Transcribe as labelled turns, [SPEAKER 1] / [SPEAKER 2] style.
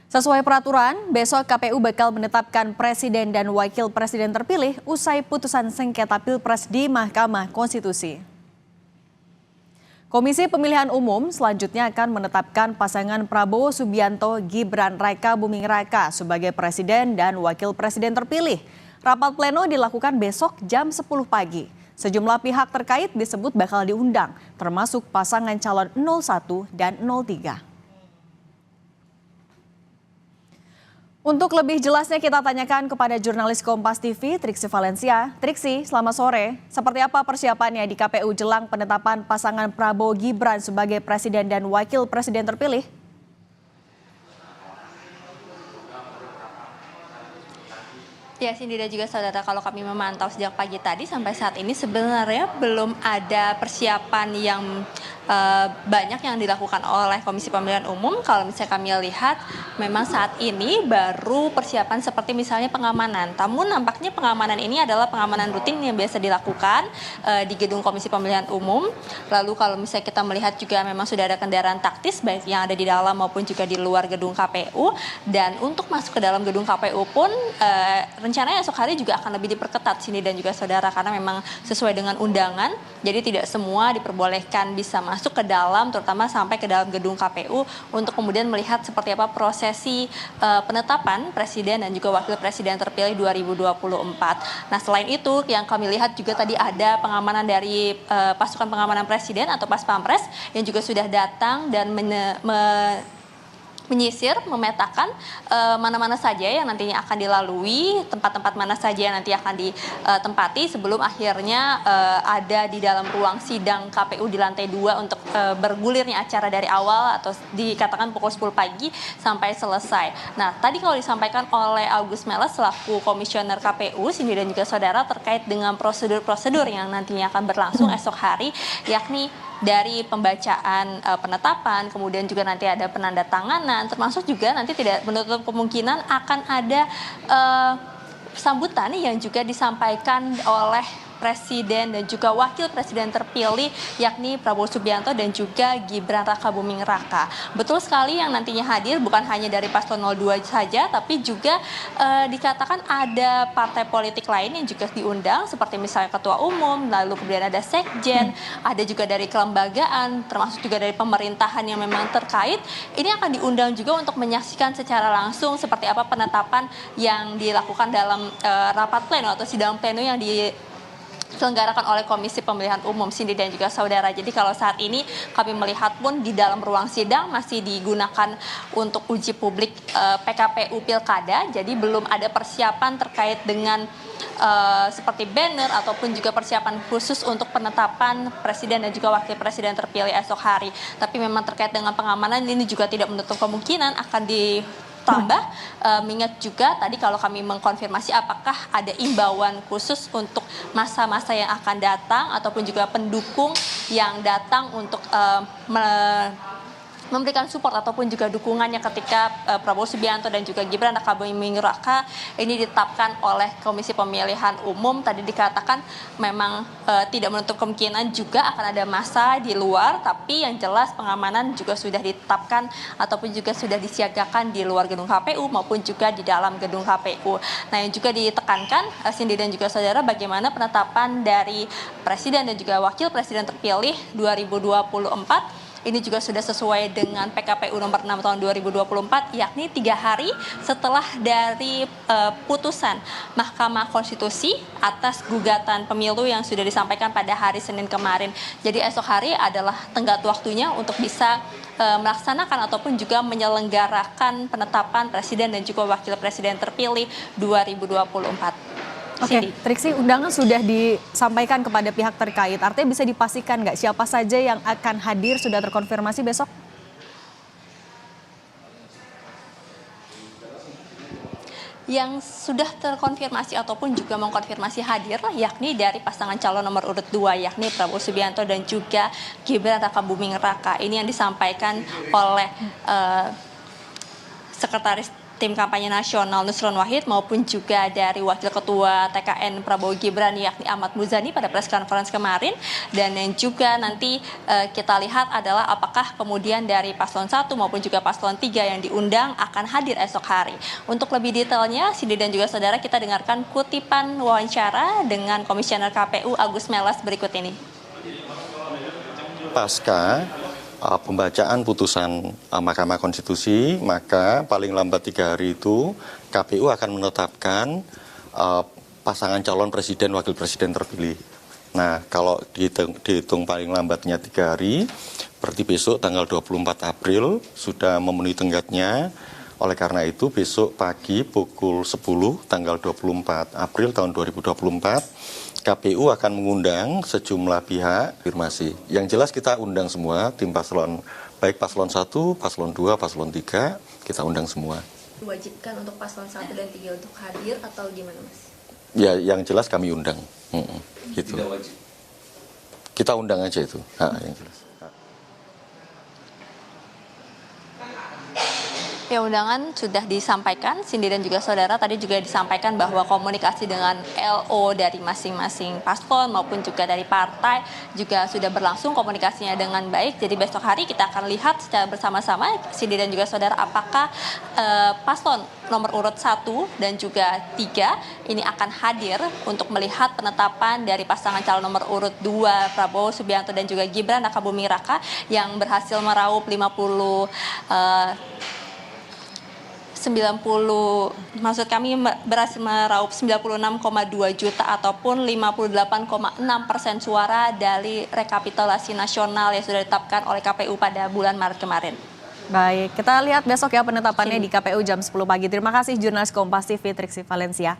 [SPEAKER 1] Sesuai peraturan, besok KPU bakal menetapkan presiden dan wakil presiden terpilih usai putusan sengketa Pilpres di Mahkamah Konstitusi. Komisi Pemilihan Umum selanjutnya akan menetapkan pasangan Prabowo Subianto Gibran Raka Buming Raka sebagai presiden dan wakil presiden terpilih. Rapat pleno dilakukan besok jam 10 pagi. Sejumlah pihak terkait disebut bakal diundang, termasuk pasangan calon 01 dan 03. Untuk lebih jelasnya kita tanyakan kepada jurnalis Kompas TV, Triksi Valencia. Triksi, selamat sore. Seperti apa persiapannya di KPU jelang penetapan pasangan Prabowo Gibran sebagai presiden dan wakil presiden terpilih?
[SPEAKER 2] Ya, Cindy dan juga saudara, kalau kami memantau sejak pagi tadi sampai saat ini sebenarnya belum ada persiapan yang banyak yang dilakukan oleh Komisi Pemilihan Umum. Kalau misalnya kami lihat, memang saat ini baru persiapan seperti misalnya pengamanan. Namun nampaknya pengamanan ini adalah pengamanan rutin yang biasa dilakukan di gedung Komisi Pemilihan Umum. Lalu kalau misalnya kita melihat juga memang sudah ada kendaraan taktis baik yang ada di dalam maupun juga di luar gedung KPU. Dan untuk masuk ke dalam gedung KPU pun rencananya esok hari juga akan lebih diperketat sini dan juga saudara, karena memang sesuai dengan undangan. Jadi tidak semua diperbolehkan bisa masuk ke dalam, terutama sampai ke dalam gedung KPU untuk kemudian melihat seperti apa prosesi penetapan presiden dan juga wakil presiden terpilih 2024. Nah, selain itu yang kami lihat juga tadi ada pengamanan dari pasukan pengamanan presiden atau Pas Pampres yang juga sudah datang dan menyisir, memetakan mana-mana saja yang nantinya akan dilalui, tempat-tempat mana saja yang nanti akan ditempati sebelum akhirnya ada di dalam ruang sidang KPU di lantai 2 untuk bergulirnya acara dari awal atau dikatakan pukul 10 pagi sampai selesai. Nah, tadi kalau disampaikan oleh Agus Melas selaku komisioner KPU, Cindy dan juga saudara, terkait dengan prosedur-prosedur yang nantinya akan berlangsung esok hari, yakni dari pembacaan penetapan, kemudian juga nanti ada penandatanganan, termasuk juga nanti tidak menutup kemungkinan akan ada sambutan yang juga disampaikan oleh presiden dan juga wakil presiden terpilih yakni Prabowo Subianto dan juga Gibran Raka Buming Raka. Betul sekali yang nantinya hadir bukan hanya dari paslon 02 saja, tapi juga dikatakan ada partai politik lain yang juga diundang seperti misalnya ketua umum, lalu kemudian ada sekjen, ada juga dari kelembagaan, termasuk juga dari pemerintahan yang memang terkait. Ini akan diundang juga untuk menyaksikan secara langsung seperti apa penetapan yang dilakukan dalam rapat pleno atau sidang pleno yang diselenggarakan oleh Komisi Pemilihan Umum, Cindy dan juga saudara. Jadi kalau saat ini kami melihat pun di dalam ruang sidang masih digunakan untuk uji publik PKPU Pilkada, jadi belum ada persiapan terkait dengan seperti banner ataupun juga persiapan khusus untuk penetapan presiden dan juga wakil presiden terpilih esok hari. Tapi memang terkait dengan pengamanan ini juga tidak menutup kemungkinan akan ditambah, mengingat juga tadi kalau kami mengkonfirmasi apakah ada imbauan khusus untuk masa-masa yang akan datang ataupun juga pendukung yang datang untuk memberikan support ataupun juga dukungannya ketika Prabowo Subianto dan juga Gibran Raka Buming Raka ini ditetapkan oleh Komisi Pemilihan Umum. Tadi dikatakan memang tidak menutup kemungkinan juga akan ada massa di luar, tapi yang jelas pengamanan juga sudah ditetapkan ataupun juga sudah disiagakan di luar gedung KPU maupun juga di dalam gedung KPU. Nah, yang juga ditekankan Cindy dan juga saudara, bagaimana penetapan dari presiden dan juga wakil presiden terpilih 2024 ini juga sudah sesuai dengan PKPU nomor 6 tahun 2024, yakni 3 hari setelah dari putusan Mahkamah Konstitusi atas gugatan pemilu yang sudah disampaikan pada hari Senin kemarin. Jadi esok hari adalah tenggat waktunya untuk bisa melaksanakan ataupun juga menyelenggarakan penetapan presiden dan juga wakil presiden terpilih 2024.
[SPEAKER 1] Oke, Triksi, undangan sudah disampaikan kepada pihak terkait. Artinya bisa dipastikan nggak siapa saja yang akan hadir sudah terkonfirmasi besok?
[SPEAKER 2] Yang sudah terkonfirmasi ataupun juga mengkonfirmasi hadir yakni dari pasangan calon nomor urut 2 yakni Prabowo Subianto dan juga Gibran Raka Buming Raka. Ini yang disampaikan oleh Sekretaris tim kampanye nasional Nusron Wahid maupun juga dari Wakil Ketua TKN Prabowo Gibran yakni Ahmad Muzani pada press conference kemarin. Dan yang juga nanti kita lihat adalah apakah kemudian dari paslon 1 maupun juga paslon 3 yang diundang akan hadir esok hari. Untuk lebih detailnya, Cindy dan juga saudara, kita dengarkan kutipan wawancara dengan Komisioner KPU Agus Melas berikut ini.
[SPEAKER 3] Pasca pembacaan putusan Mahkamah Konstitusi, maka paling lambat 3 hari itu KPU akan menetapkan pasangan calon presiden wakil presiden terpilih. Nah, kalau dihitung paling lambatnya 3 hari, berarti besok tanggal 24 April sudah memenuhi tenggatnya. Oleh karena itu besok pagi pukul 10 tanggal 24 April tahun 2024 KPU akan mengundang sejumlah pihak konfirmasi. Yang jelas kita undang semua tim paslon, baik paslon 1, paslon 2, paslon 3, kita undang semua.
[SPEAKER 2] Diwajibkan untuk paslon 1 dan 3 untuk hadir atau gimana, Mas?
[SPEAKER 3] Ya, yang jelas kami undang. Gitu.
[SPEAKER 4] Tidak wajib.
[SPEAKER 3] Kita undang aja itu. Yang jelas.
[SPEAKER 2] Ya, undangan sudah disampaikan, Cindy dan juga saudara. Tadi juga disampaikan bahwa komunikasi dengan LO dari masing-masing paslon maupun juga dari partai juga sudah berlangsung komunikasinya dengan baik. Jadi besok hari kita akan lihat secara bersama-sama, Cindy dan juga saudara, apakah paslon nomor urut 1 dan juga 3 ini akan hadir untuk melihat penetapan dari pasangan calon nomor urut 2 Prabowo Subianto dan juga Gibran Rakabuming Raka yang berhasil meraup berhasil meraup 96,2 juta ataupun 58,6% suara dari rekapitulasi nasional yang sudah ditetapkan oleh KPU pada bulan Maret kemarin.
[SPEAKER 1] Baik, kita lihat besok ya penetapannya di KPU jam 10 pagi. Terima kasih jurnalis Kompas TV Triksi Valencia.